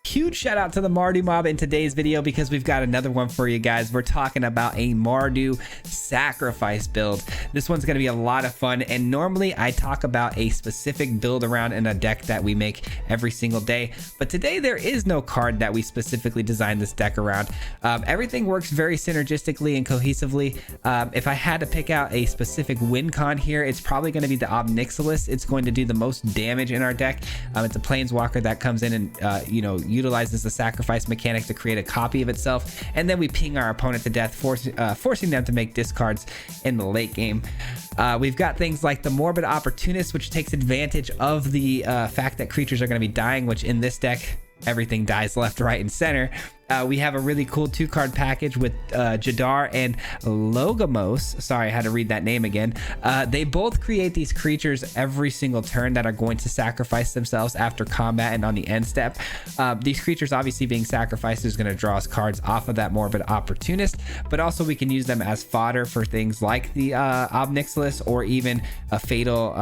Huge shout out to the Mardu mob in today's video because we've got another one for you guys. We're talking about a Mardu Sacrifice build. This one's going to be a lot of fun, and normally I talk about a specific build around in a deck that we make every single day, but today there is no card that we specifically designed this deck around. Everything works very synergistically and cohesively. If I had to pick out a specific win con here, it's probably going to be the Obnixilis. It's going to do the most damage in our deck. It's a planeswalker that comes in and utilizes the sacrifice mechanic to create a copy of itself, and then we ping our opponent to death, forcing them to make discards in the late game. We've got things like the Morbid Opportunist, which takes advantage of the fact that creatures are going to be dying, which in this deck everything dies left, right, and center. We have a really cool 2-card package with Jadar and Logamos. Sorry, I had to read that name again. They both create these creatures every single turn that are going to sacrifice themselves after combat and on the end step. These creatures obviously being sacrificed is going to draw us cards off of that Morbid Opportunist, but also we can use them as fodder for things like the Obnixilis or even a Fatal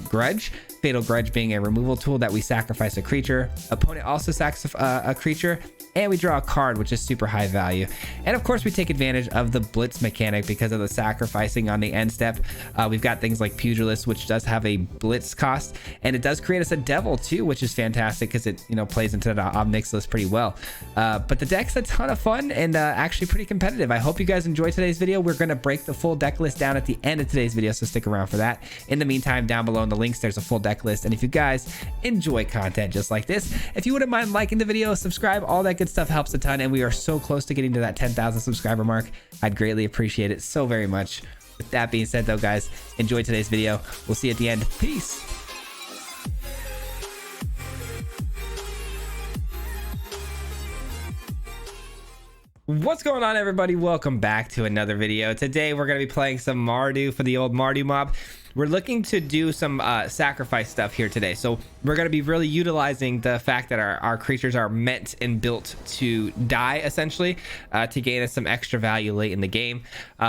Grudge. Fatal Grudge being a removal tool that we sacrifice a creature. Opponent also sacrifices a creature, and we draw a card, which is super high value. And of course we take advantage of the blitz mechanic because of the sacrificing on the end step. We've got things like Pugilist, which does have a blitz cost, and it does create us a devil too, which is fantastic because it plays into the Obnixilis pretty well. But the deck's a ton of fun and actually pretty competitive. I hope you guys enjoyed today's video. We're going to break the full deck list down at the end of today's video, so stick around for that. In the meantime, down below in the links there's a full deck list, and if you guys enjoy content just like this, if you wouldn't mind liking the video, subscribe, all that good stuff helps a ton, and we are so close to getting to that 10,000 subscriber mark. I'd greatly appreciate it so very much. With that being said though, guys, enjoy today's video. We'll see you at the end. Peace. What's going on, everybody? Welcome back to another video. Today we're going to be playing some Mardu for the old Mardu mob. We're looking to do some sacrifice stuff here today, so we're going to be really utilizing the fact that our creatures are meant and built to die, essentially, to gain us some extra value late in the game.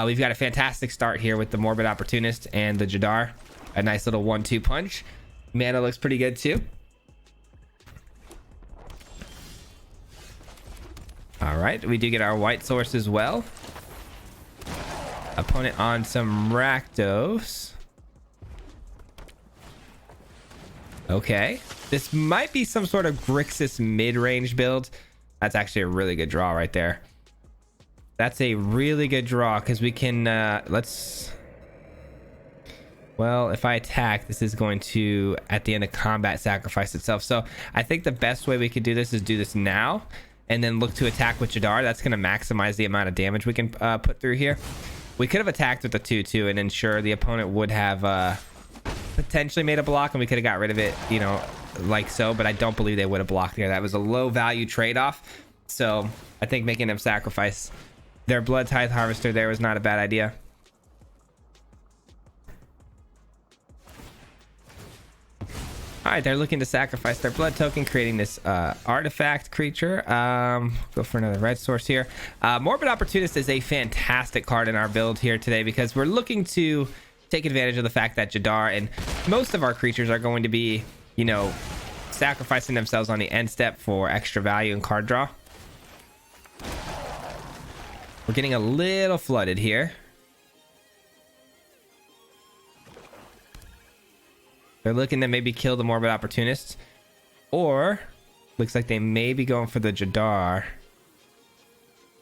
We've got a fantastic start here with the Morbid Opportunist and the Jadar. A nice little 1-2 punch. Mana looks pretty good too. All right, we do get our white source as well. Opponent on some Rakdos. Okay, this might be some sort of Grixis mid-range build. That's actually a really good draw right there. That's a really good draw because we can well, if I attack, this is going to at the end of combat sacrifice itself. So I think the best way we could do this is do this now and then look to attack with Jadar. That's going to maximize the amount of damage we can put through here. We could have attacked with the 2-2 and ensure the opponent would have potentially made a block, and we could have got rid of it, like so, but I don't believe they would have blocked there. That was a low value trade-off, so I think making them sacrifice their Blood Tithe Harvester there was not a bad idea. All right, they're looking to sacrifice their blood token, creating this artifact creature. Go for another red source here. Morbid Opportunist is a fantastic card in our build here today because we're looking to take advantage of the fact that Jadar and most of our creatures are going to be, sacrificing themselves on the end step for extra value and card draw. We're getting a little flooded here. They're looking to maybe kill the Morbid Opportunist, or looks like they may be going for the Jadar.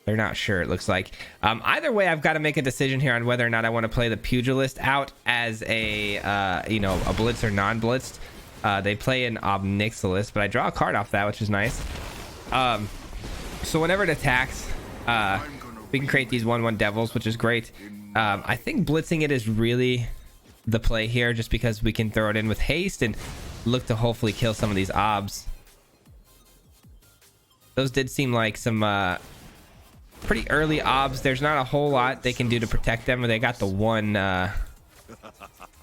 They're not sure, it looks like. Either way, I've got to make a decision here on whether or not I want to play the Pugilist out as a a blitz or non-blitzed. They play an Obnixilis, but I draw a card off that, which is nice. So whenever it attacks, we can create these 1/1 devils, which is great. I think blitzing it is really the play here, just because we can throw it in with haste and look to hopefully kill some of these obs. Those did seem like some pretty early obs. There's not a whole lot they can do to protect them, or they got the one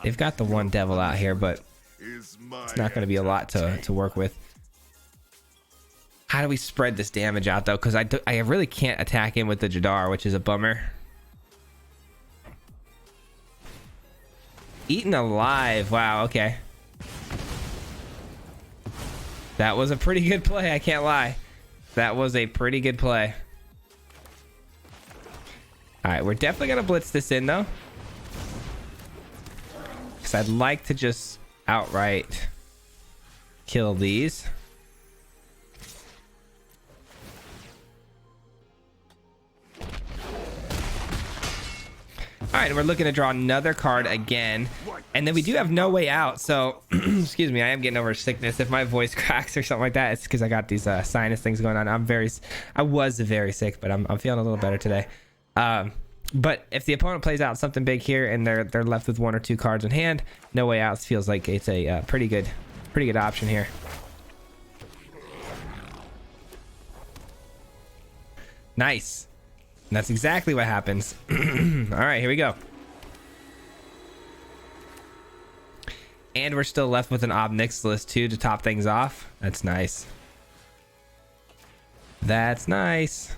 they've got the one devil out here, but it's not going to be a lot to work with. How do we spread this damage out though, because I really can't attack him with the Jadar, which is a bummer. Eaten alive. Wow, okay. That was a pretty good play, I can't lie. That was a pretty good play. All right, we're definitely gonna blitz this in though, because I'd like to just outright kill these. All right, we're looking to draw another card again, and then we do have no way out. So, excuse me, I am getting over sickness. If my voice cracks or something like that, it's because I got these sinus things going on. I was very sick, but I'm feeling a little better today. But if the opponent plays out something big here and they're left with 1 or 2 cards in hand, no way out feels like it's a pretty good option here. Nice. And that's exactly what happens. All right, here we go. And we're still left with an Ob Nixilis too to top things off. That's nice. That's nice.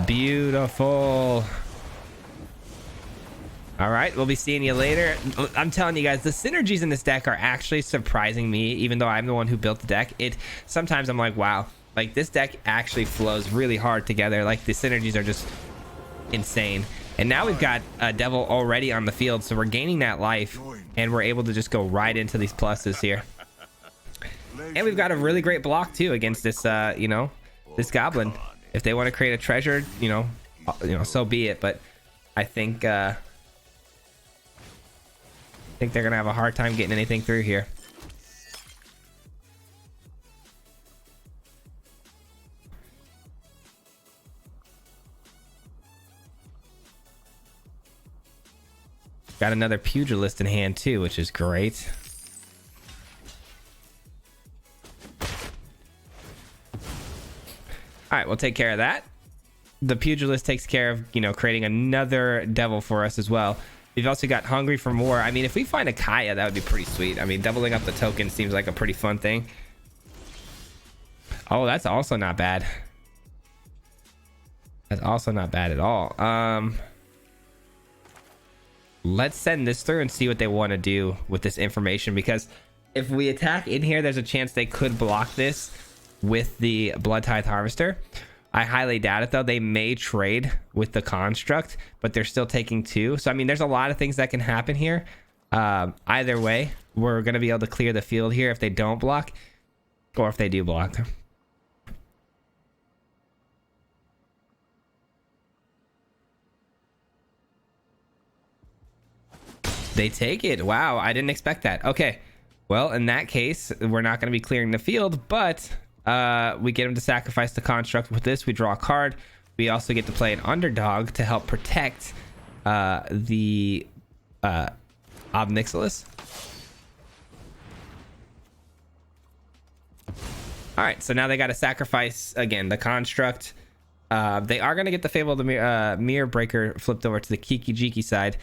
Beautiful. All right, we'll be seeing you later. I'm telling you guys, the synergies in this deck are actually surprising me, even though I'm the one who built the deck. Sometimes I'm like, wow, like this deck actually flows really hard together. Like the synergies are just insane. And now we've got a devil already on the field, so we're gaining that life, and we're able to just go right into these pluses here. And we've got a really great block too against this, this goblin. If they want to create a treasure, so be it. But I think they're gonna have a hard time getting anything through here. Got another pugilist in hand too, which is great. All right, we'll take care of that. The pugilist takes care of, creating another devil for us as well. We've also got hungry for more. I mean, if we find a Kaya, that would be pretty sweet. I mean, doubling up the token seems like a pretty fun thing. Oh, that's also not bad. That's also not bad at all. Let's send this through and see what they want to do with this information, because if we attack in here, there's a chance they could block this with the Blood Tithe Harvester. I highly doubt it though. They may trade with the construct, but they're still taking 2. So I mean, there's a lot of things that can happen here. Either way, we're going to be able to clear the field here if they don't block, or if they do block. They take it. Wow, I didn't expect that. Okay, well, in that case, we're not going to be clearing the field, but we get him to sacrifice the construct. With this, we draw a card. We also get to play an underdog to help protect the Ob Nixilis. All right, so now they got to sacrifice again the construct. They are going to get the Fable of the Mirror Breaker flipped over to the Kiki Jiki side.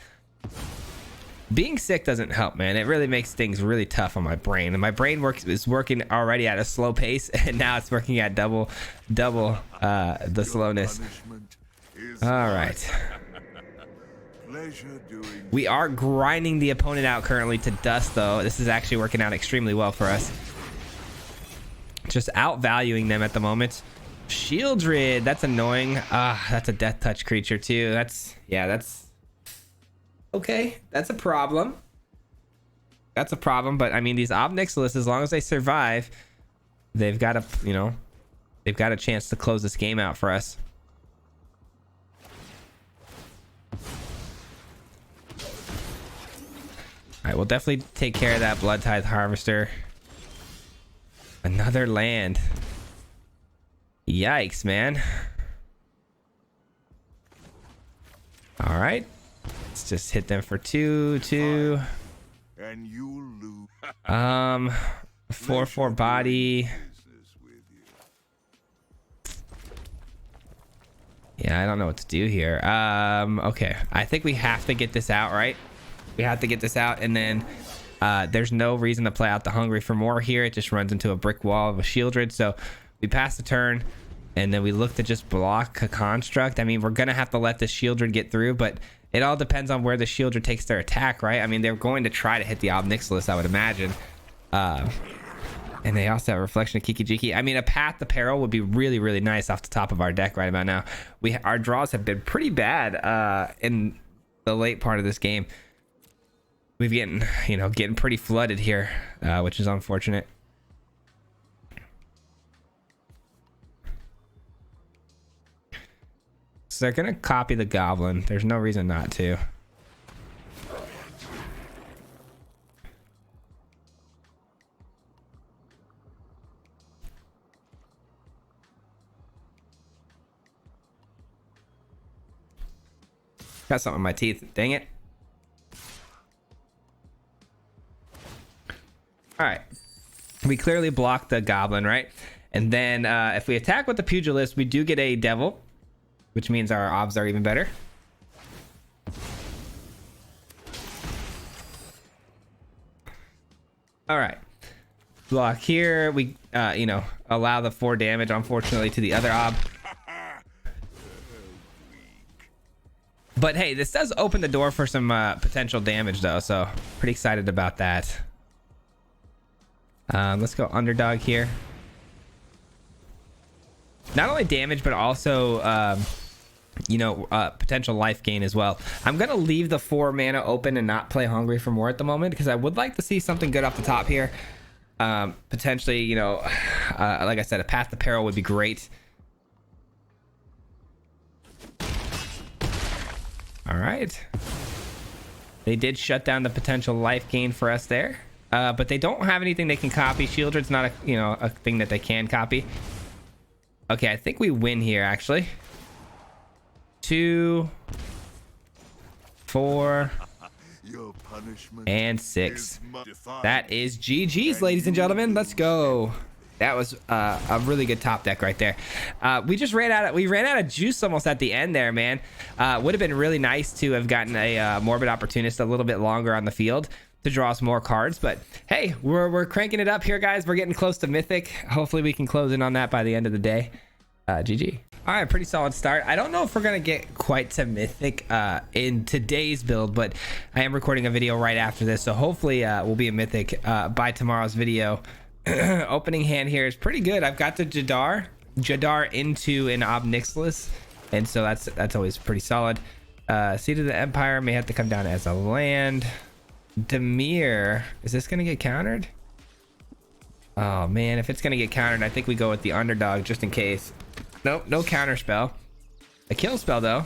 Being sick doesn't help, man. It really makes things really tough on my brain, and my brain is working already at a slow pace, and now it's working at double the slowness. All right. We are grinding the opponent out currently to dust, though. This is actually working out extremely well for us. Just outvaluing them at the moment. Shieldred, that's annoying. That's a death touch creature too. That's okay. That's a problem. That's a problem. But I mean, these Ob Nixilis, as long as they survive, they've got they've got a chance to close this game out for us. All right, we'll definitely take care of that Blood Tithe Harvester. Another land. Yikes, man. All right. Let's just hit them for 2/2. And you lose. 4/4 body. Yeah, I don't know what to do here. Okay. I think we have to get this out, right? We have to get this out, and then there's no reason to play out the Hungry for More here. It just runs into a brick wall of a Shieldred. So we pass the turn, and then we look to just block a construct. I mean, we're gonna have to let the Shieldred get through, but It all depends on where the Shieldred takes their attack, right? I mean, they're going to try to hit the Ob Nixilis, I would imagine. And they also have a Reflection of Kiki-Jiki. I mean, a Path to Peril would be really, really nice off the top of our deck right about now. Our draws have been pretty bad in the late part of this game. We've getting pretty flooded here, which is unfortunate. So they're gonna copy the Goblin. There's no reason not to. Got something in my teeth. Dang it. All right. We clearly blocked the Goblin, right? And then if we attack with the Pugilist, we do get a Devil, which means our obs are even better. All right. Block here. We, allow the 4 damage, unfortunately, to the other ob. But hey, this does open the door for some potential damage, though, so pretty excited about that. Let's go Underdog here. Not only damage, but also, potential life gain as well. I'm going to leave the 4 mana open and not play Hungry for More at the moment, because I would like to see something good off the top here. Potentially, like I said, a Path to Peril would be great. All right. They did shut down the potential life gain for us there. But they don't have anything they can copy. Shieldred's not a thing that they can copy. Okay, I think we win here, actually. 2, 4, and 6. That is GG's, ladies and gentlemen. Let's go. That was a really good top deck right there. We ran out of juice almost at the end there, man. Would have been really nice to have gotten a Morbid Opportunist a little bit longer on the field to draw us more cards, but hey, we're cranking it up here, guys. We're getting close to Mythic. Hopefully we can close in on that by the end of the day. GG. All right, pretty solid start. I don't know if we're gonna get quite to Mythic in today's build, but I am recording a video right after this, so hopefully we'll be a Mythic by tomorrow's video. Opening hand here is pretty good. I've got the Jadar into an Ob Nixilis, and so that's always pretty solid. Seed of the Empire may have to come down as a land. Demir, is this gonna get countered? Oh man, if it's gonna get countered, I think we go with the Underdog just in case. Nope, no counter spell. A kill spell though.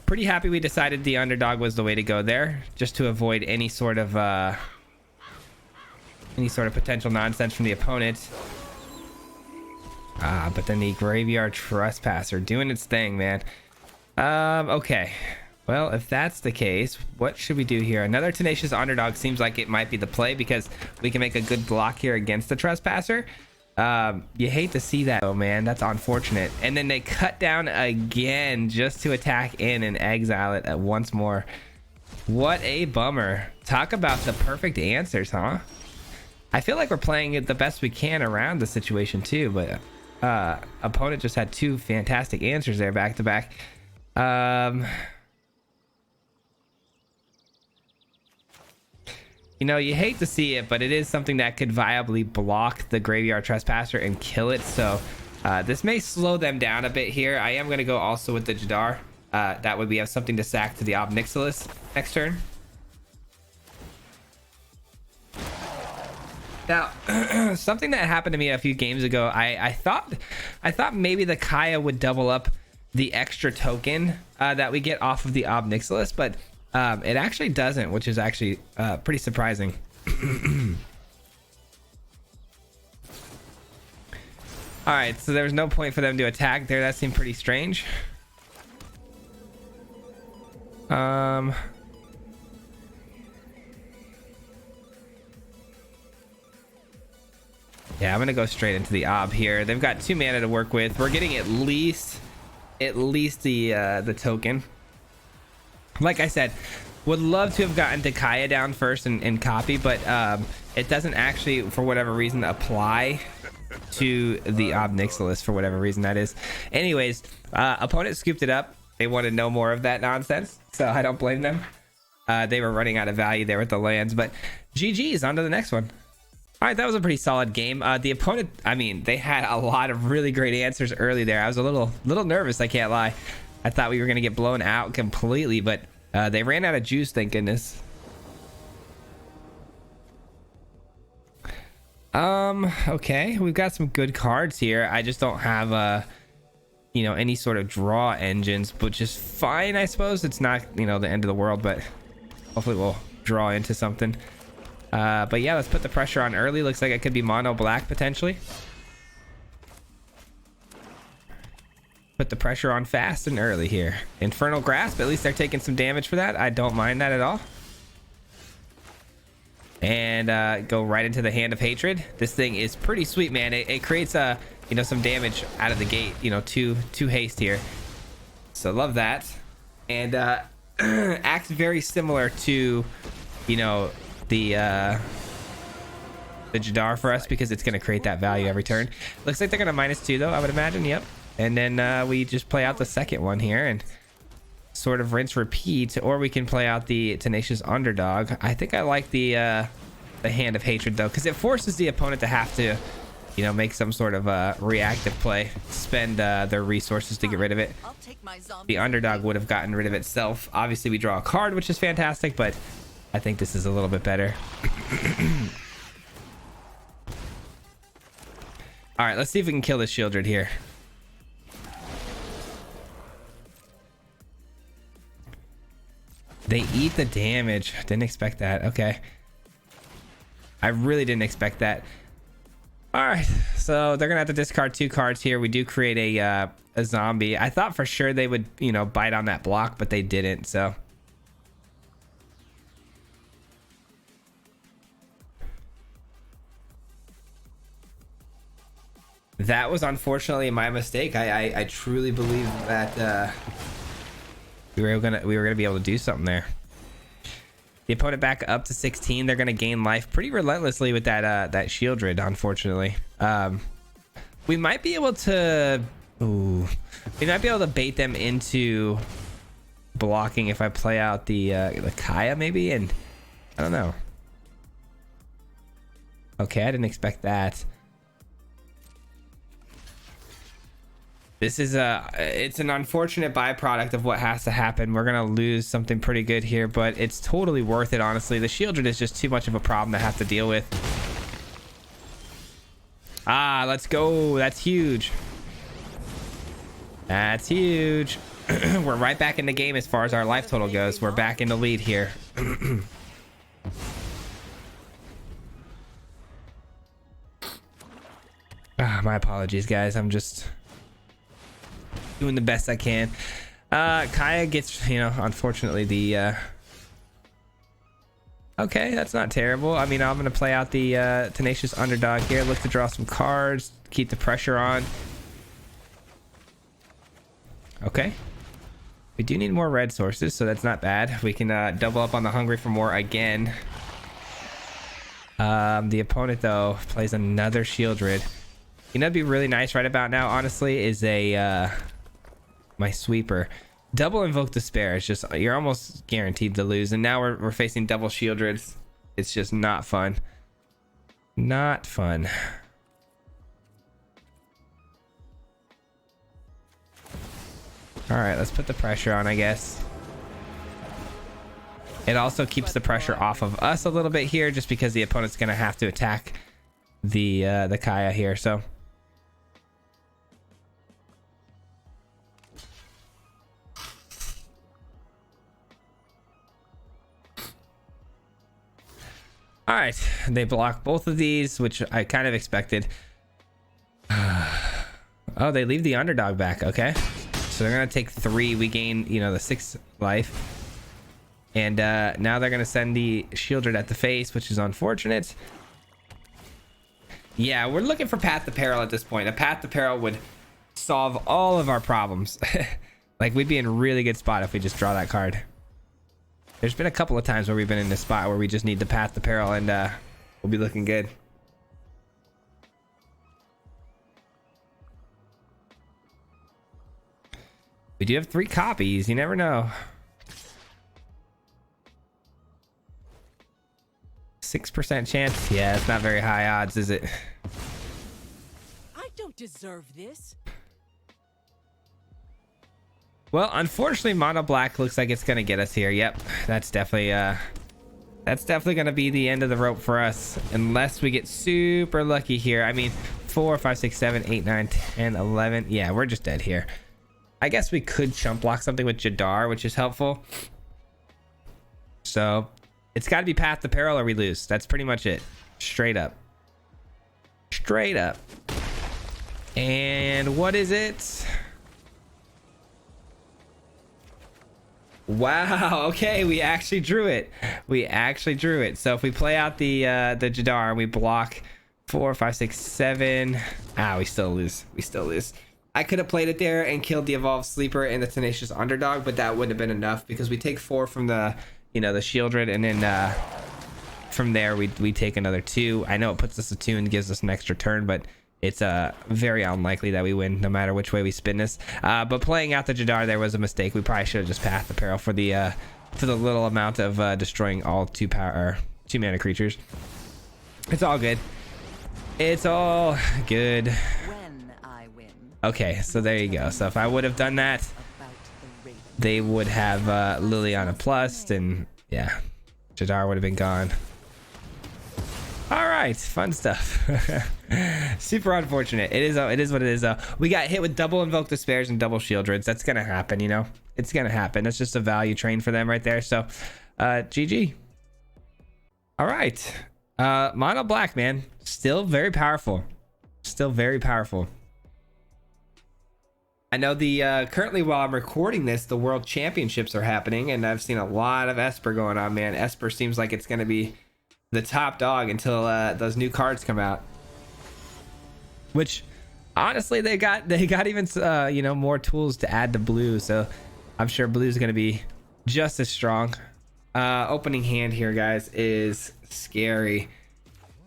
Pretty happy we decided the Underdog was the way to go there, just to avoid any sort of potential nonsense from the opponent. But then the Graveyard Trespasser doing its thing, man. Okay. Well, if that's the case, what should we do here? Another Tenacious Underdog seems like it might be the play because we can make a good block here against the Trespasser. You hate to see that, though, man. That's unfortunate. And then they cut down again just to attack in and exile it once more. What a bummer. Talk about the perfect answers, huh? I feel like we're playing it the best we can around the situation, too, but opponent just had 2 fantastic answers there back to back. You hate to see it, but it is something that could viably block the Graveyard Trespasser and kill it. So this may slow them down a bit here. I am going to go also with the Jadar. That way we have something to sack to the Ob Nixilis next turn. Now, something that happened to me a few games ago, I thought maybe the Kaya would double up the extra token that we get off of the Ob Nixilis, but it actually doesn't, which is actually pretty surprising. All right, so there was no point for them to attack there. That seemed pretty strange. Yeah, I'm gonna go straight into the Ob here. They've got 2 mana to work with. We're getting at least the token. Like I said, would love to have gotten Dakaya down first and copy, but it doesn't actually, for whatever reason, apply to the Ob Nixilis, for whatever reason that is. Anyways, opponent scooped it up. They wanted no more of that nonsense, so I don't blame them. They were running out of value there with the lands, but GG's, on to the next one. All right, that was a pretty solid game. The opponent, I mean, they had a lot of really great answers early there. I was a little nervous, I can't lie. I thought we were going to get blown out completely, but they ran out of juice, thank goodness. Okay, we've got some good cards here. I just don't have you know, any sort of draw engines, which is fine, I suppose. It's not, you know, the end of the world, but hopefully we'll draw into something. But yeah, let's put the pressure on early. Looks like it could be mono black potentially. Put the pressure on fast and early here. Infernal Grasp, at least they're taking some damage for that. I don't mind that at all. And go right into the Hand of Hatred. This thing is pretty sweet, man. It creates you know, some damage out of the gate, you know, two haste here. So love that. And acts very similar to, you know, the Jadar for us, because it's going to create that value every turn. Looks like they're going to -2 though, I would imagine. Yep. And then we just play out the second one here and sort of rinse repeat, or we can play out the Tenacious Underdog. I think I like the Hand of Hatred though, because it forces the opponent to have to, you know, make some sort of reactive play, spend their resources to get rid of it. The Underdog would have gotten rid of itself. Obviously we draw a card, which is fantastic, but I think this is a little bit better. All right, let's see if we can kill this Shieldred here. They eat the damage. Didn't expect that. Okay. I really didn't expect that. All right, so they're gonna have to discard 2 cards here. We do create a zombie. I thought for sure they would, you know, bite on that block, but they didn't. So that was unfortunately my mistake. I truly believe that we were gonna be able to do something there. The opponent back up to 16. They're gonna gain life pretty relentlessly with that Shieldred, unfortunately. We might be able to bait them into blocking if I play out the Kaya maybe, and I don't know. Okay, I didn't expect that. This is it's an unfortunate byproduct of what has to happen. We're gonna lose something pretty good here, but it's totally worth it, honestly. The Shieldred is just too much of a problem to have to deal with. Ah, let's go. That's huge. That's huge. We're right back in the game as far as our life total goes. We're back in the lead here. My apologies, guys. I'm just doing the best I can. Kaya gets, you know, unfortunately the okay, that's not terrible. I mean, I'm gonna play out the Tenacious Underdog here. Look to draw some cards, keep the pressure on. Okay, we do need more red sources, so that's not bad. We can double up on the Hungry for More again. The opponent though plays another Shieldred. You know, it'd be really nice right about now, honestly, is a my sweeper. Double Invoke Despair. It's just, you're almost guaranteed to lose, and now we're facing double Shieldreds. It's just not fun. Not fun. All right, let's put the pressure on, I guess. It also keeps the pressure off of us a little bit here, just because the opponent's gonna have to attack the Kaya here. So all right, they block both of these, which I kind of expected. Oh, they leave the Underdog back. Okay, so they're gonna take 3. We gain, you know, the 6 life. And now they're gonna send the Shieldred at the face, which is unfortunate. Yeah, we're looking for Path to Peril at this point. A Path to Peril would solve all of our problems. Like, we'd be in a really good spot if we just draw that card. There's been a couple of times where we've been in this spot where we just need the Path to Peril, and we'll be looking good. We do have 3 copies. You never know. 6% chance. Yeah, it's not very high odds, is it? I don't deserve this. Well, unfortunately, mono black looks like it's gonna get us here. Yep, that's definitely gonna be the end of the rope for us, unless we get super lucky here. I mean, 4, 5, 6, 7, 8, 9, 10, 11. Yeah, we're just dead here. I guess we could chump block something with Jadar, which is helpful. So it's got to be Path to Peril or we lose. That's pretty much it. Straight up. Straight up. And what is it? Wow. Okay, we actually drew it. We actually drew it. So if we play out the Jadar and we block 4, 5, 6, 7. We still lose. We still lose. I could have played it there and killed the Evolved Sleeper and the Tenacious Underdog, but that wouldn't have been enough because we take 4 from the, the Shieldred, and then from there we take another 2. I know it puts us a 2 and gives us an extra turn, but it's very unlikely that we win no matter which way we spin this. But playing out the Jadar there was a mistake. We probably should have just Path the Peril for the little amount of destroying all 2 mana creatures. It's all good. It's all good. When I win. Okay, so there you go. So if I would have done that, they would have Liliana plus, and yeah, Jadar would have been gone. All right, fun stuff. Super unfortunate. It is what it is though. We got hit with double Invoke Despairs and double Shieldreds. That's gonna happen, It's gonna happen. That's just a value train for them right there. So GG. All right. Mono black, man. Still very powerful. Still very powerful. I know the currently while I'm recording this, the World Championships are happening, and I've seen a lot of Esper going on, man. Esper seems like it's gonna be the top dog until those new cards come out. Which honestly, they got even more tools to add to blue, so I'm sure blue's gonna be just as strong. Opening hand here, guys, is scary.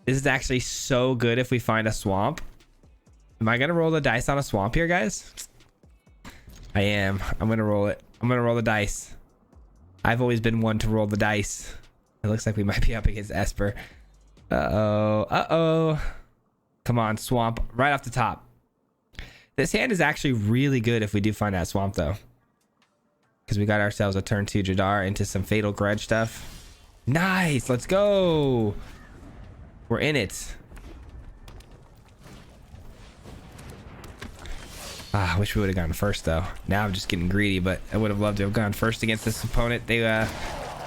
This is actually so good if we find a swamp. Am I gonna roll the dice on a swamp here, guys? I am. I'm gonna roll it. I'm gonna roll the dice. I've always been one to roll the dice. It looks like we might be up against Esper. Uh-oh. Come on, swamp. Right off the top. This hand is actually really good if we do find that swamp, though. Because we got ourselves a turn 2 Jadar into some Fatal Grudge stuff. Nice. Let's go. We're in it. I wish we would have gone first, though. Now I'm just getting greedy, but I would have loved to have gone first against this opponent. They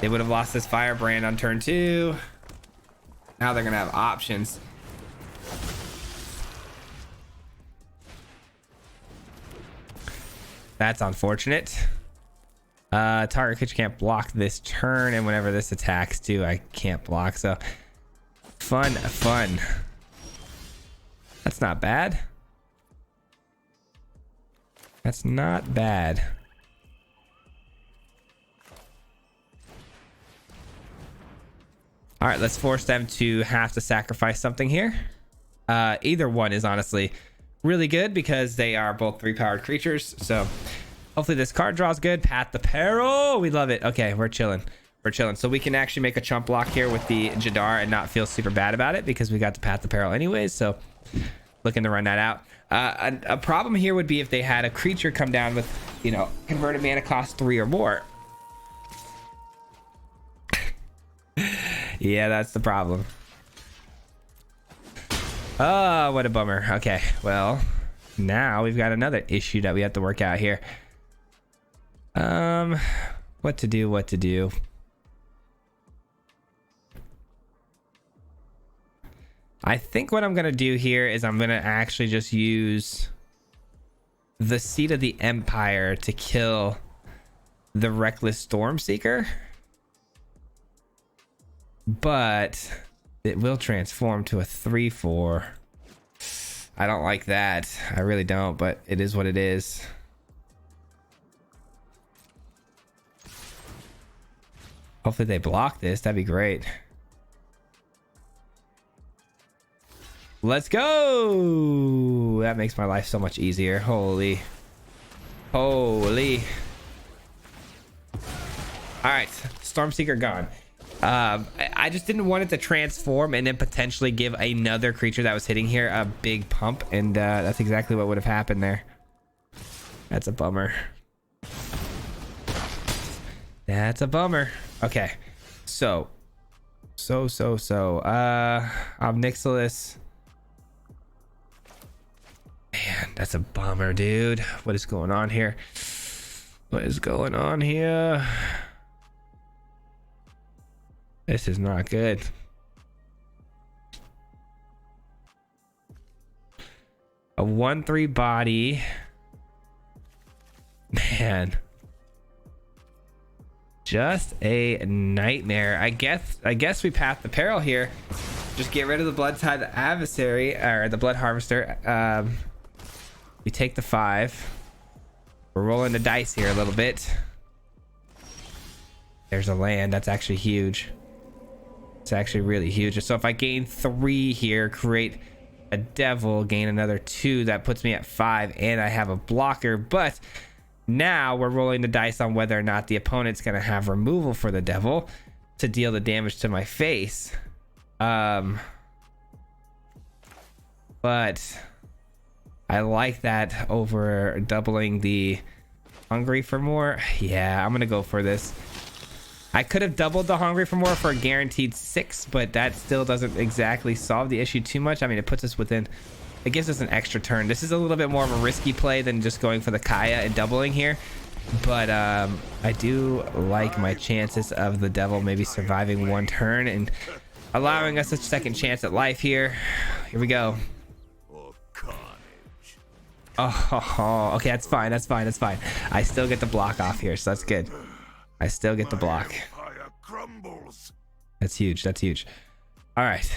would have lost this Firebrand on turn 2. Now they're going to have options. That's unfortunate. Target creature can't block this turn, and whenever this attacks too, I can't block. So fun. That's not bad. That's not bad. All right, let's force them to have to sacrifice something here. Either one is honestly really good because they are both 3-powered creatures. So hopefully this card draws good. Path to Peril. We love it. Okay, we're chilling. So we can actually make a chump block here with the Jadar and not feel super bad about it because we got the Path to Peril anyways. So looking to run that out. A problem here would be if they had a creature come down with, converted mana cost 3 or more. Yeah, that's the problem. Oh, what a bummer. Okay, well, now we've got another issue that we have to work out here. What to do. I think what I'm going to do here is I'm going to actually just use the Seat of the Empire to kill the Reckless Stormseeker. But it will transform to a 3/4. I don't like that. I really don't, but it is what it is. Hopefully they block this. That'd be great. Let's go. That makes my life so much easier. Holy. Holy. All right, Stormseeker gone. I just didn't want it to transform and then potentially give another creature that was hitting here a big pump, and that's exactly what would have happened there. That's a bummer. That's a bummer. Okay, so Omnixilus. Man, that's a bummer, dude. What is going on here? What is going on here? This is not good. A 1/3 body. Man. Just a nightmare. I guess we passed the peril here. Just get rid of the Blood-Tide Adversary, or the Blood Harvester. We take the 5. We're rolling the dice here a little bit. There's a land. That's actually huge. It's actually really huge. So if I gain 3 here, create a devil, gain another 2, that puts me at 5, and I have a blocker. But now we're rolling the dice on whether or not the opponent's going to have removal for the devil to deal the damage to my face. But I like that over doubling the Hungry for More. Yeah, I'm going to go for this. I could have doubled the Hungry for More for a guaranteed 6, but that still doesn't exactly solve the issue too much. I mean, it puts us within, it gives us an extra turn. This is a little bit more of a risky play than just going for the Kaya and doubling here. But I do like my chances of the devil maybe surviving 1 turn and allowing us a second chance at life here. Here we go. Oh, okay, that's fine. That's fine. That's fine. I still get the block off here, so that's good. I still get the block. That's huge. That's huge. All right.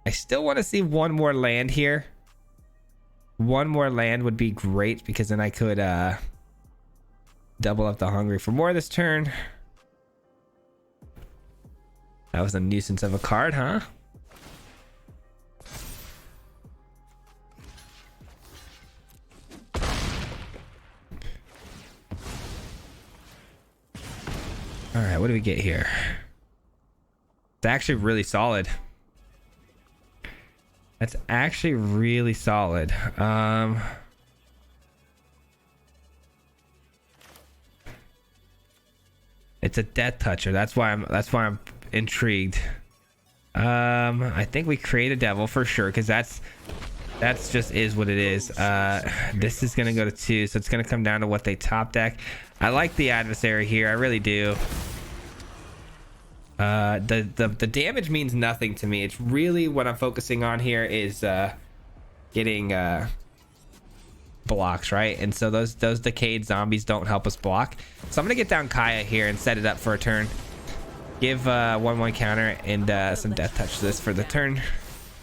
I still want to see 1 more land here. 1 more land would be great because then I could double up the Hungry for More this turn. That was a nuisance of a card, huh? All right, what do we get here? It's actually really solid. That's actually really solid. It's a Death Toucher. That's why I'm intrigued. I think we create a devil for sure because that's just is what it is. This is gonna go to 2, so it's gonna come down to what they top deck. I like the adversary here. I really do. The damage means nothing to me. It's really what I'm focusing on here is getting blocks, right? And so those decayed zombies don't help us block. So I'm gonna get down Kaya here and set it up for a turn. Give 1/1 counter and some death touch to this for the turn.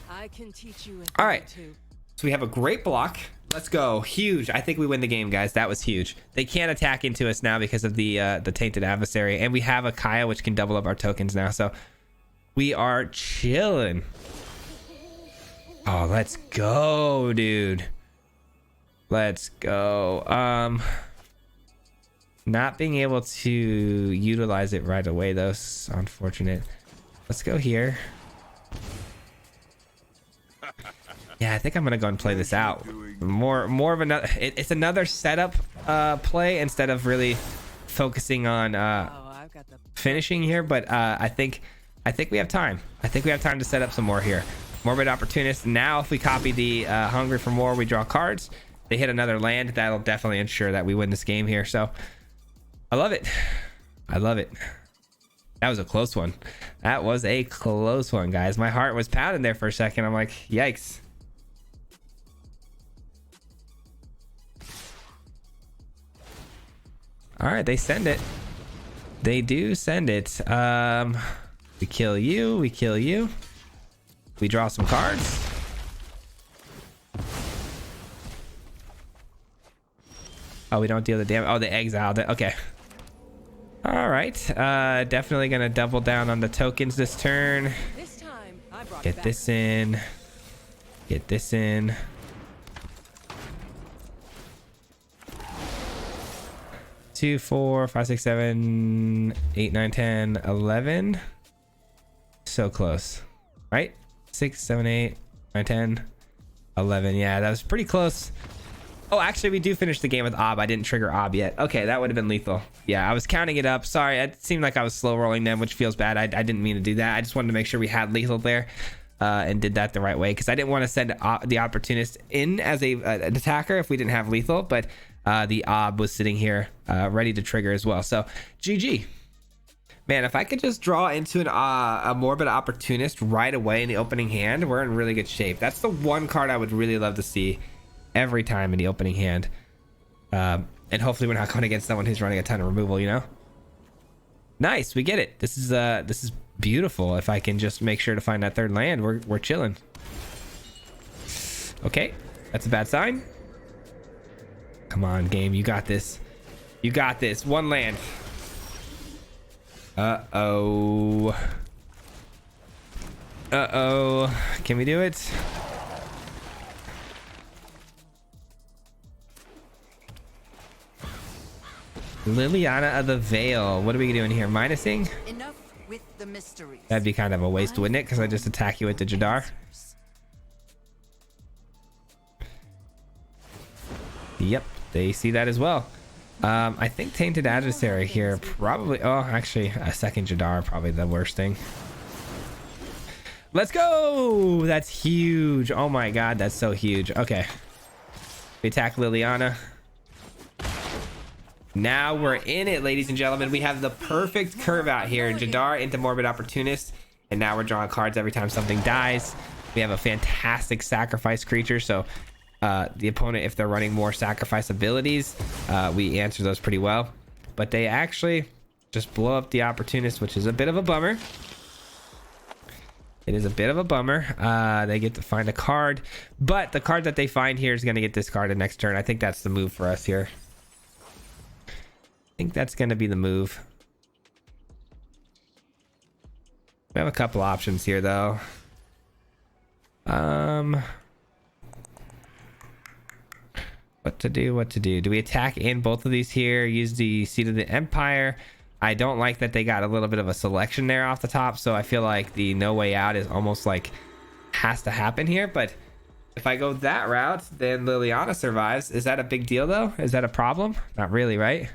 I can teach you. All right. So we have a great block. Let's go. Huge. I think we win the game, guys. That was huge. They can't attack into us now because of the tainted adversary, and we have a Kaya which can double up our tokens now. So we are chilling. Oh, let's go, dude. Let's go. Not being able to utilize it right away though is unfortunate. Let's go here. Yeah, I think I'm gonna go and play this out. More of another. It's another setup play instead of really focusing on finishing here. But I think we have time. I think we have time to set up some more here. Morbid Opportunist. Now, if we copy the Hungry for More, we draw cards. They hit another land. That'll definitely ensure that we win this game here. So I love it. I love it. That was a close one. That was a close one, guys. My heart was pounding there for a second. I'm like, yikes. All right, they send it. They do send it. We kill you. We kill you. We draw some cards. Oh, we don't deal the damage. Oh, they exiled it. Okay. All right. Definitely gonna double down on the tokens this turn. This time, I brought Get this in. Get this in. 2, 4, 5, 6, 7, 8, 9, 10, 11. So close, right? 6, 7, 8, 9, 10, 11. Yeah, that was pretty close. Oh, actually, we do finish the game with Ob. I didn't trigger Ob yet. Okay, that would have been lethal. Yeah, I was counting it up. Sorry, it seemed like I was slow rolling them, which feels bad. I didn't mean to do that. I just wanted to make sure we had lethal there and did that the right way, because I didn't want to send the Opportunist in as an attacker if we didn't have lethal, but the Ob was sitting here ready to trigger as well. So, GG. Man, if I could just draw into a Morbid Opportunist right away in the opening hand, we're in really good shape. That's the one card I would really love to see every time in the opening hand. And hopefully we're not going against someone who's running a ton of removal, you know? Nice, we get it. This is beautiful. If I can just make sure to find that third land, we're chilling. Okay, that's a bad sign. Come on, game, you got this. You got this. One land. Uh-oh. Uh-oh. Can we do it? Liliana of the Veil. What are we doing here? Minusing? Enough with the mysteries. That'd be kind of a waste, wouldn't it? Because I just attack you with the Jadar. Yep, they see that as well. I think Tainted Adversary here probably... Oh, actually, a second Jadar, probably the worst thing. Let's go! That's huge. Oh my god, that's so huge. Okay. We attack Liliana. Now we're in it, ladies and gentlemen. We have the perfect curve out here. Jadar into Morbid Opportunist. And now we're drawing cards every time something dies. We have a fantastic sacrifice creature. So the opponent, if they're running more sacrifice abilities, we answer those pretty well. But they actually just blow up the Opportunist, which is a bit of a bummer. It is a bit of a bummer. They get to find a card. But the card that they find here is going to get discarded next turn. I think that's the move for us here. I think that's going to be the move. We have a couple options here, though. What to do? Do we attack in both of these here? Use the Seat of the Empire? I don't like that they got a little bit of a selection there off the top, so I feel like the no way out is almost like has to happen here. But if I go that route, then Liliana survives. Is that a big deal, though? Is that a problem? Not really, right?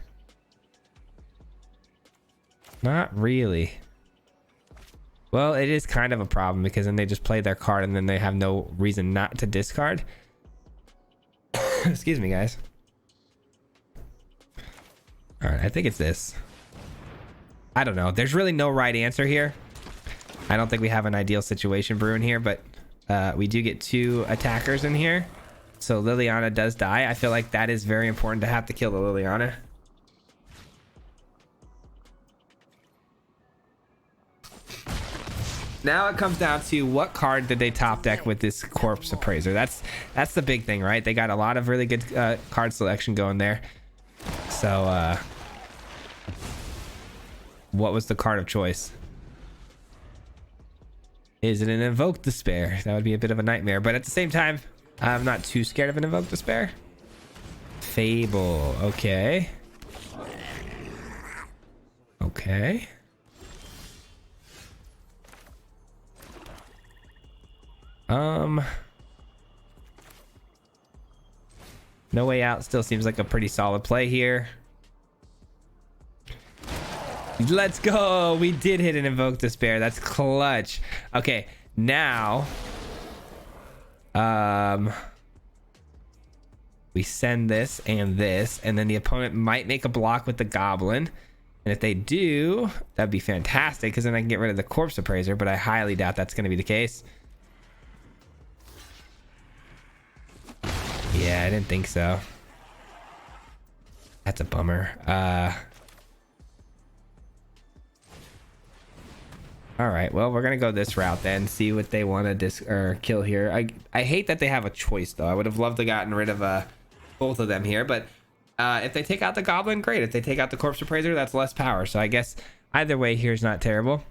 Not really. Well, it is kind of a problem because then they just play their card and then they have no reason not to discard. Excuse me, guys. All right, I think it's this. I don't know. There's really no right answer here. I don't think we have an ideal situation brewing here, but we do get two attackers in here. So Liliana does die. I feel like that is very important to have to kill the Liliana. Now it comes down to what card did they top deck with this Corpse Appraiser. That's the big thing, right? They got a lot of really good card selection going there. So what was the card of choice? Is it an Invoke Despair? That would be a bit of a nightmare, but at the same time, I'm not too scared of an Invoke Despair. Fable, okay. Okay. No Way Out still seems like a pretty solid play here. Let's go. We did hit an Invoke Despair. That's clutch. Okay, now we send this, and then the opponent might make a block with the Goblin. And if they do, that'd be fantastic because then I can get rid of the Corpse Appraiser, but I highly doubt that's going to be the case. Yeah, I didn't think so. That's a bummer. All right, well, we're gonna go this route then, see what they want to kill here. I hate that they have a choice though. I would have loved to gotten rid of both of them here, but if they take out the Goblin, great. If they take out the Corpse Appraiser, that's less power. So I guess either way here is not terrible.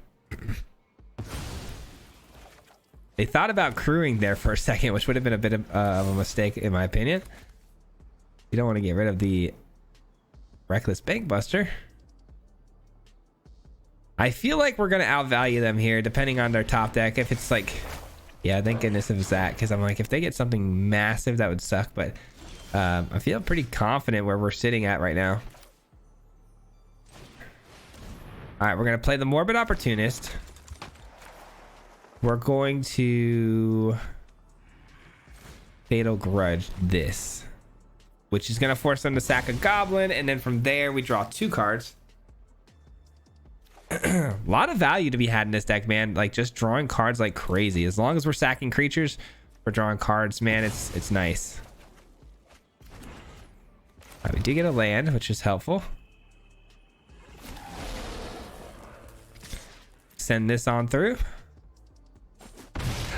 They thought about crewing there for a second, which would have been a bit of a mistake in my opinion. You don't want to get rid of the Reckless Bankbuster. I feel like we're gonna outvalue them here depending on their top deck. If it's like, yeah, thank goodness it was that, because I'm like, if they get something massive that would suck. But I feel pretty confident where we're sitting at right now. All right, we're gonna play the Morbid Opportunist. We're going to Fatal Grudge this, which is gonna force them to sack a goblin, and then from there we draw 2 cards. A lot of value to be had in this deck, man. Like, just drawing cards like crazy. As long as we're sacking creatures, we're drawing cards, man. It's nice. We do get a land, which is helpful. Send this on through.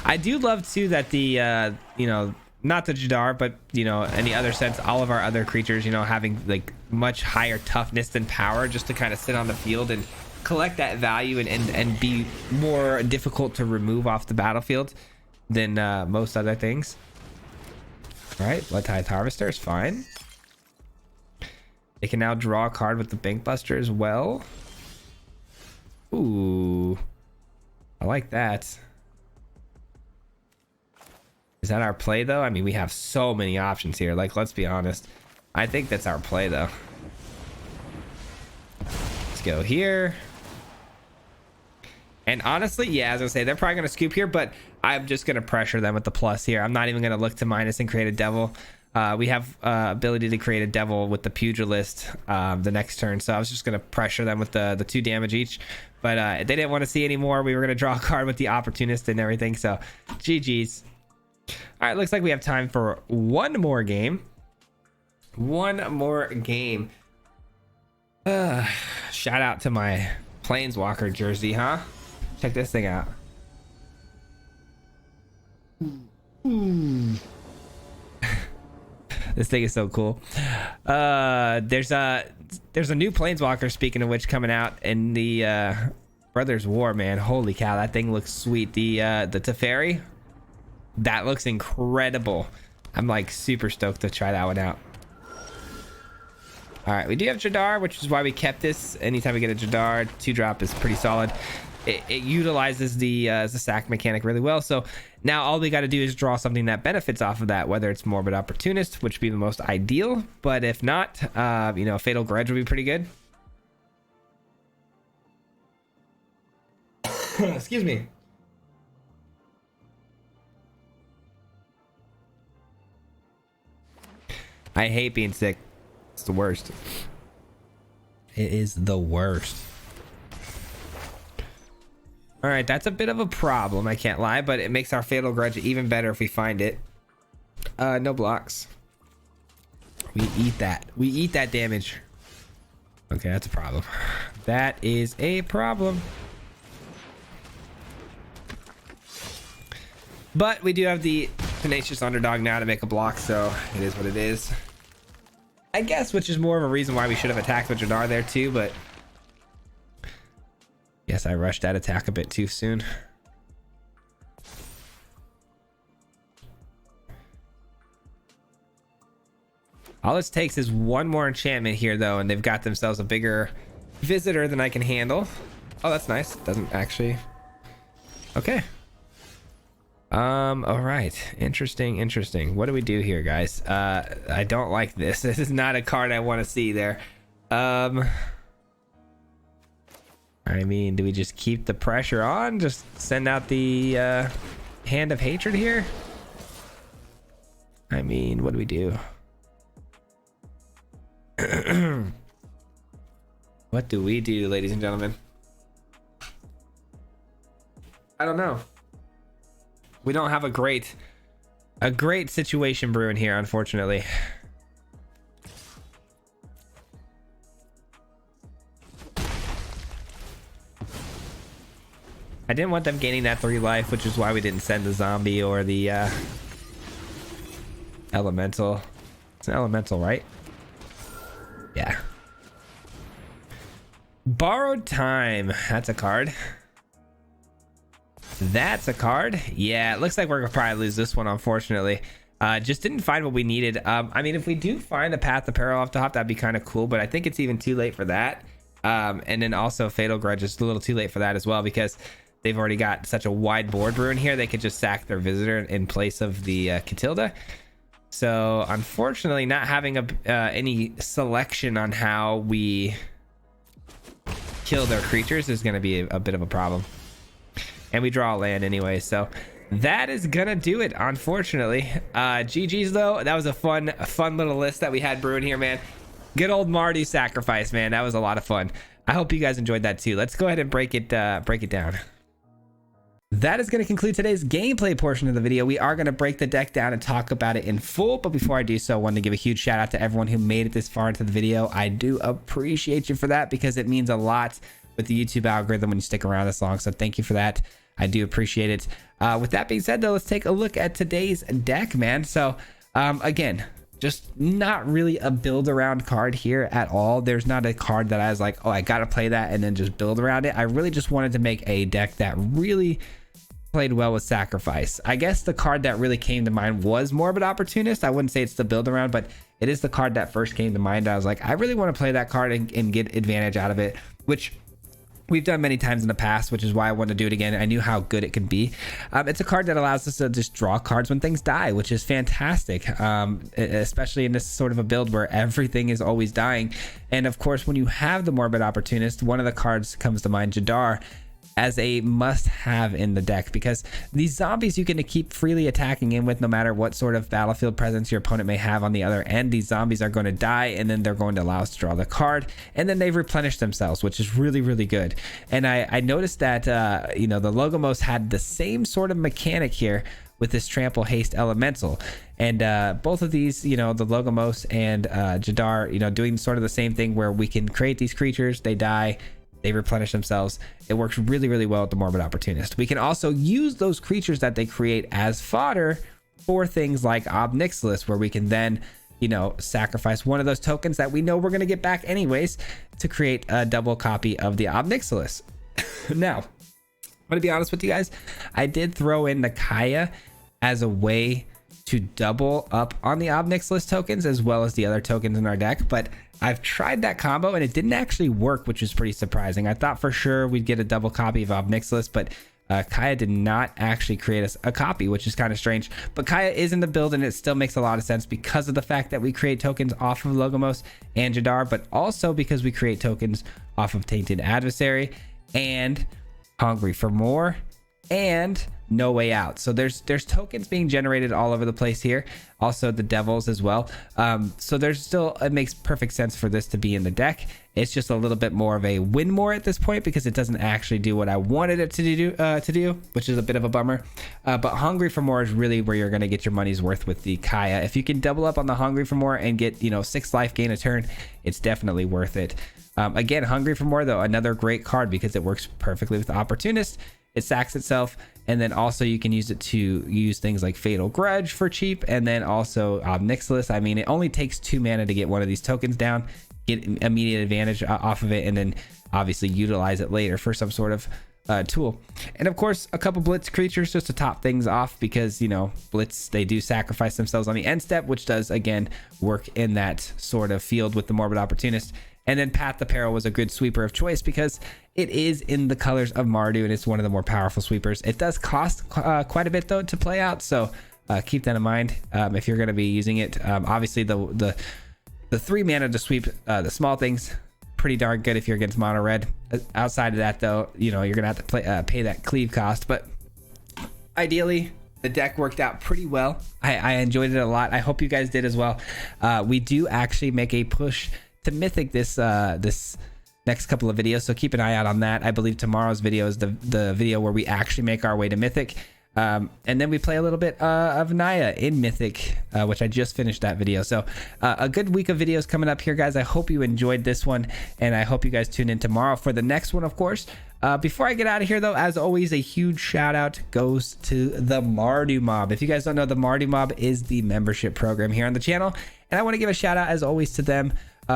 I do love too that the you know, not the Jadar, but you know, in the other sense, all of our other creatures, you know, having like much higher toughness than power, just to kind of sit on the field and collect that value and be more difficult to remove off the battlefield than most other things. All right, Blood Tithe Harvester is fine. They can now draw a card with the Bankbuster as well. Ooh, I like that. Is that our play though? I mean, we have so many options here. Like, let's be honest. I think that's our play though. Let's go here. And honestly, yeah, as I say, they're probably going to scoop here, but I'm just going to pressure them with the plus here. I'm not even going to look to minus and create a devil. We have ability to create a devil with the Pugilist the next turn, so I was just going to pressure them with the 2 damage each. But they didn't want to see any more. We were going to draw a card with the Opportunist and everything, so GG's. All right, looks like we have time for one more game. One more game. Shout out to my Planeswalker jersey, huh? Check this thing out. This thing is so cool. There's a new Planeswalker, speaking of which, coming out in the Brothers War, man. Holy cow, that thing looks sweet. The Teferi, that looks incredible. I'm like super stoked to try that one out. All right, we do have Jadar, which is why we kept this. Anytime we get a Jadar, 2-drop is pretty solid. It utilizes the sack mechanic really well. So now all we got to do is draw something that benefits off of that, whether it's Morbid Opportunist, which would be the most ideal. But if not, you know, Fatal Grudge would be pretty good. Excuse me. I hate being sick. It's the worst. It is the worst. All right, that's a bit of a problem, I can't lie, but it makes our Fatal Grudge even better if we find it. No blocks. We eat that. We eat that damage. Okay, that's a problem. That is a problem. But we do have the Tenacious Underdog now to make a block, so it is what it is. I guess, which is more of a reason why we should have attacked with Jadar there too, but yes, I rushed that attack a bit too soon. All this takes is one more enchantment here though, and they've got themselves a bigger visitor than I can handle. Oh, that's nice. Doesn't actually. Okay. All right. Interesting. What do we do here, guys? I don't like this. This is not a card I want to see there. I mean, do we just keep the pressure on? Just send out the Hand of Hatred here? I mean, what do we do? What do we do, ladies and gentlemen? I don't know. We don't have a great situation brewing here, unfortunately. I didn't want them gaining that 3 life, which is why we didn't send the zombie or the elemental. It's an elemental, right? Yeah. Borrowed Time. That's a card. That's a card. Yeah, it looks like we're gonna probably lose this one, unfortunately. Just didn't find what we needed. I mean, if we do find a Path to Peril off the hop, that'd be kind of cool, but I think it's even too late for that. And then also Fatal Grudge is a little too late for that as well, because they've already got such a wide board rune here. They could just sack their visitor in place of the Catilda. So unfortunately, not having any selection on how we kill their creatures is going to be a bit of a problem. And we draw land anyway, so that is gonna do it, unfortunately. GG's though. That was a fun little list that we had brewing here, man. Good old MARDU Sacrifice, man. That was a lot of fun. I hope you guys enjoyed that too. Let's go ahead and break it down. That is going to conclude today's gameplay portion of the video. We are going to break the deck down and talk about it in full, but before I do so, I wanted to give a huge shout out to everyone who made it this far into the video. I do appreciate you for that, because it means a lot with the YouTube algorithm when you stick around this long, so thank you for that. I do appreciate it. With that being said though, let's take a look at today's deck, man. So again, just not really a build around card here at all. There's not a card that I was like, oh, I gotta play that and then just build around it. I really just wanted to make a deck that really played well with Sacrifice. I guess the card that really came to mind was Morbid Opportunist. I wouldn't say it's the build around, but it is the card that first came to mind. I was like, I really want to play that card and get advantage out of it, which we've done many times in the past, which is why I wanted to do it again. I knew how good it can be. It's a card that allows us to just draw cards when things die, which is fantastic, especially in this sort of a build where everything is always dying. And of course, when you have the Morbid Opportunist, one of the cards comes to mind, Jadar, as a must-have in the deck, because these zombies you can keep freely attacking in with no matter what sort of battlefield presence your opponent may have on the other end. These zombies are going to die, and then they're going to allow us to draw the card, and then they've replenished themselves, which is really, really good. And I noticed that you know, the Logomos had the same sort of mechanic here with this Trample Haste Elemental, and both of these, you know, the Logomos and Jadar, you know, doing sort of the same thing where we can create these creatures, they die, they replenish themselves. It works really, really well with the Morbid Opportunist. We can also use those creatures that they create as fodder for things like Ob Nixilis, where we can then, you know, sacrifice one of those tokens that we know we're going to get back anyways to create a double copy of the Ob Nixilis. Now, I'm going to be honest with you guys. I did throw in the Kaya as a way to double up on the Ob Nixilis tokens as well as the other tokens in our deck, but I've tried that combo and it didn't actually work, which is pretty surprising. I thought for sure we'd get a double copy of Ob Nixilis, but Kaya did not actually create us a copy, which is kind of strange. But Kaya is in the build and it still makes a lot of sense because of the fact that we create tokens off of Logomos and Jadar, but also because we create tokens off of Tainted Adversary and Hungry for More and No Way Out. So there's tokens being generated all over the place here. Also the Devils as well. So there's still, it makes perfect sense for this to be in the deck. It's just a little bit more of a win more at this point because it doesn't actually do what I wanted it to do, which is a bit of a bummer. But Hungry for More is really where you're going to get your money's worth with the Kaya. If you can double up on the Hungry for More and get, you know, 6 life gain a turn, it's definitely worth it. Again, Hungry for More though, another great card because it works perfectly with the Opportunist. It sacks itself, and then also you can use it to use things like Fatal Grudge for cheap, and then also Ob Nixilis. I mean, it only takes 2 mana to get one of these tokens down, get immediate advantage off of it, and then obviously utilize it later for some sort of tool. And of course, a couple Blitz creatures just to top things off because, you know, Blitz, they do sacrifice themselves on the end step, which does, again, work in that sort of field with the Morbid Opportunist. And then Path to Peril was a good sweeper of choice because it is in the colors of Mardu and it's one of the more powerful sweepers. It does cost quite a bit though to play out, so keep that in mind if you're going to be using it. Obviously the 3 mana to sweep the small things, pretty darn good if you're against mono red. Outside of that though, you know, you're gonna have to pay that cleave cost, but ideally the deck worked out pretty well. I enjoyed it a lot. I hope you guys did as well. We do actually make a push to Mythic this next couple of videos, so keep an eye out on that. I believe tomorrow's video is the video where we actually make our way to Mythic, and then we play a little bit of Naya in Mythic, which I just finished that video. So a good week of videos coming up here, guys. I hope you enjoyed this one, and I hope you guys tune in tomorrow for the next one, of course. Before I get out of here though, as always, a huge shout out goes to the Mardu Mob. If you guys don't know, the Mardu Mob is the membership program here on the channel, and I want to give a shout out as always to them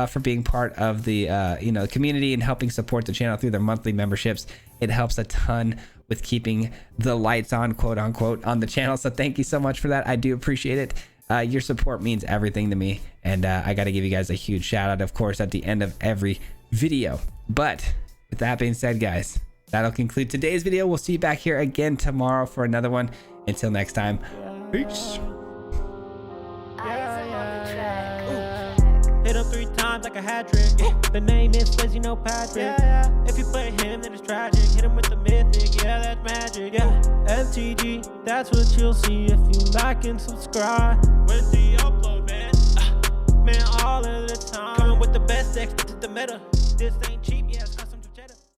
for being part of the you know, community and helping support the channel through their monthly memberships. It helps a ton with keeping the lights on, quote unquote, on the channel. So thank you so much for that. I do appreciate it. Your support means everything to me, and I got to give you guys a huge shout out, of course, at the end of every video. But with that being said, guys, that'll conclude today's video. We'll see you back here again tomorrow for another one. Until next time, peace. Hit him 3 times like a hat trick. The name is Fizzy, no Patrick. If you play him, then it's tragic. Hit him with the mythic, yeah, that's magic. MTG, that's what you'll see if you like and subscribe. With the upload, man. Man, all of the time. Coming with the best decks, this is the meta. This ain't cheap.